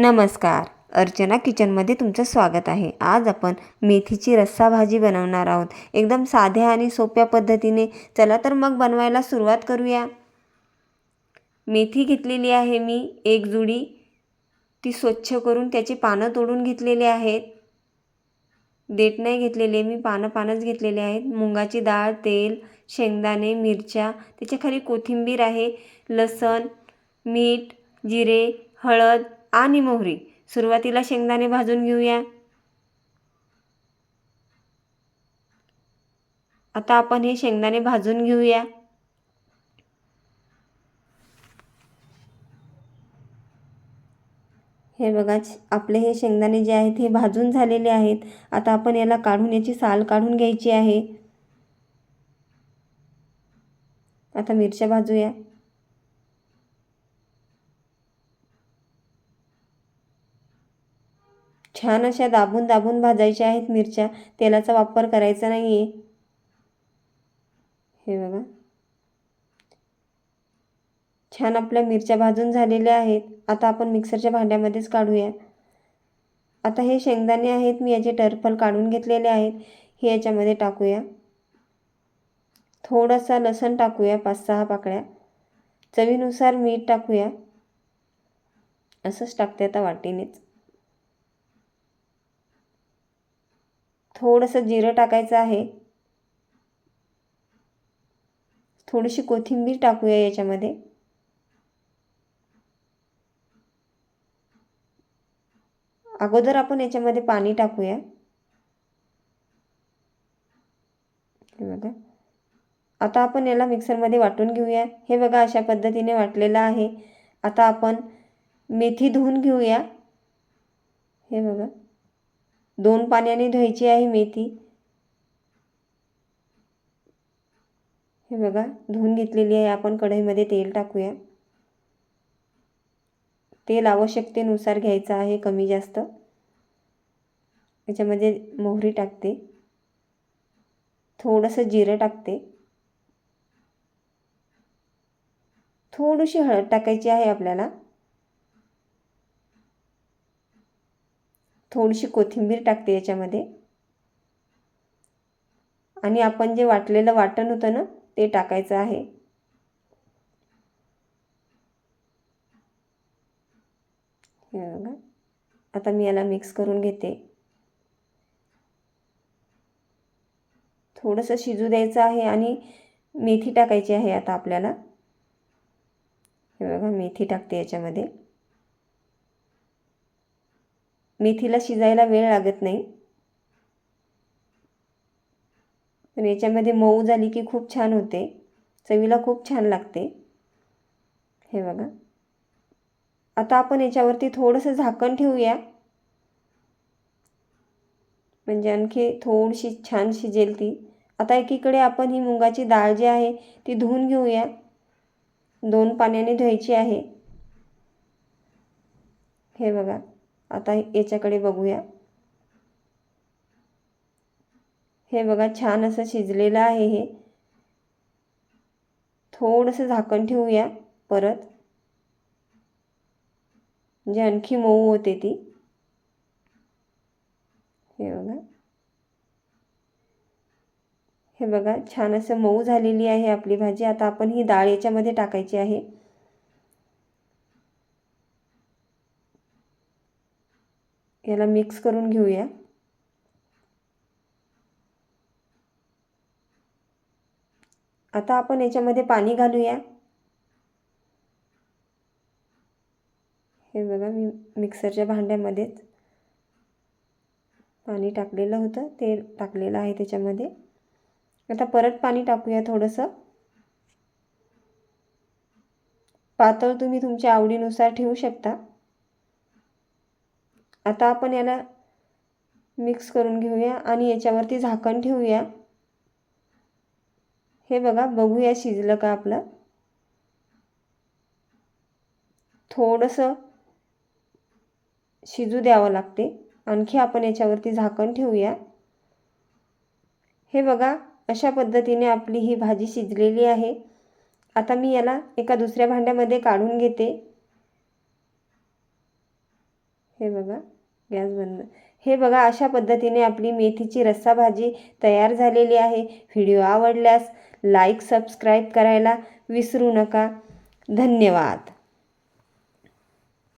नमस्कार, अर्चना किचनमध्ये तुमचं स्वागत आहे। आज आपण मेथीची रस्सा भाजी बनवणार आहोत, एकदम साध्या आणि सोप्या पद्धतीने। चला तर मग बनवायला सुरुवात करूया। मेथी घेतलेली आहे मी एक जुडी, ती स्वच्छ करून त्याची पानं तोडून घेतलेली आहेत। देठ नाही घेतलेले मी, पानंच घेतलेले आहेत। मुगाची डाळ, तेल, शेंगदाणे, मिरच्या, त्याच्या खाली कोथिंबीर आहे, लसण, मीठ, जिरे, हळद आणि मोहरी। सुरुवातीला शेंगदाणे भाजून घेऊया। आता आपण हे शेंगदाणे भाजून घेऊया। हे बघा, आपले हे शेंगदाणे जे आहेत हे भाजून झालेले आहेत। आता आपण याला काढून याची साल काढून घ्यायची आहे। आता मिरच्या भाजूया। छान अशा दाबून दाबून भाजायच्या आहेत मिरच्या, तेलाचा वापर करायचा नाहीये। हे बघा, छान आपल्या मिरच्या भाजून झालेल्या आहेत। आता आपण मिक्सरच्या भांड्यामध्येच काढूया। आता हे शेंगदाणे आहेत, मी याचे टरफल काढून घेतलेले आहेत, हे याच्यामध्ये टाकूया। थोडासा लसण टाकूया, 5-6 पाकळ्या। चवीनुसार मीठ टाकूया, असंच टाकते आता वाटीनेच। थोडंसं जिरं टाकायचं आहे। थोडीशी कोथिंबीर टाकूया याच्यामध्ये। अगोदर आपण याच्यामध्ये पाणी टाकूया। हे बघा, आता आपण याला मिक्सरमध्ये वाटून घेऊया। हे बघा, अशा पद्धतीने वाटलेलं आहे। आता आपण मेथी धुवून घेऊया। हे बघा, 2 पाण्याने धुवायची आहे मेथी। हे बघा, धुवून घेतलेली आहे। आपण कढईमध्ये तेल टाकूया। तेल आवश्यकतेनुसार घ्यायचं आहे, कमी जास्त। याच्यामध्ये मोहरी टाकते, थोडंसं जिरं टाकते, थोडीशी हळद टाकायची आहे आपल्याला, थोडीशी कोथिंबीर टाकते याच्यामध्ये, आणि आपण जे वाटलेलं वाटण होतं ना, ते टाकायचं आहे। हे बघा, आता मी याला मिक्स करून घेते। थोडंसं शिजू द्यायचं आहे आणि मेथी टाकायची आहे आता आपल्याला। हे बघा, मेथी टाकते याच्यामध्ये। मेथीला शिजायला वेळ लागत नाही, पण याच्यामध्ये मऊ झाली की खूप छान होते, चवीला खूप छान लागते। हे बघा, आता आपण याच्यावरती थोडंसं झाकण ठेवूया, म्हणजे आणखी थोडीशी छान शिजेल ती। आता एकीकडे आपण ही मुगाची डाळ जी आहे ती धुवून घेऊया। 2 पाण्याने धुवायची आहे। हे बघा, आता याच्याकडे बघूया। हे बघा, छान असं शिजलेलं आहे हे। थोडंसं झाकण ठेवूया परत, म्हणजे आणखी मऊ होते ती। हे बघा, हे बघा, छान असं मऊ झालेली आहे आपली भाजी। आता आपण ही डाळ याच्यामध्ये टाकायची आहे। याला मिक्स करून घेऊया। आता आपण याच्यामध्ये पाणी घालूया। हे बघा, मी मिक्सरच्या भांड्यामध्येच पाणी टाकलेलं होतं, ते टाकलेलं आहे त्याच्यामध्ये। आता परत पाणी टाकूया थोडंसं। पातळ तुम्ही तुमच्या आवडीनुसार ठेवू शकता। आता आपण याला मिक्स करून घेऊया आणि याच्यावरती झाकण ठेवूया। हे बघा, बघूया शिजलं का आपलं। थोडंसं शिजू द्यावं लागते, आणखी आपण याच्यावरती झाकण ठेवूया। हे बघा, अशा पद्धतीने आपली ही भाजी शिजलेली आहे। आता मी याला एका दुसऱ्या भांड्यामध्ये काढून घेते। हे बघा, गॅस बंद. हे बघा, अशा पद्धतीने आपली मेथीची रस्सा भाजी तयार झालेली आहे. व्हिडिओ आवडल्यास लाईक सबस्क्राईब करायला विसरू नका. धन्यवाद.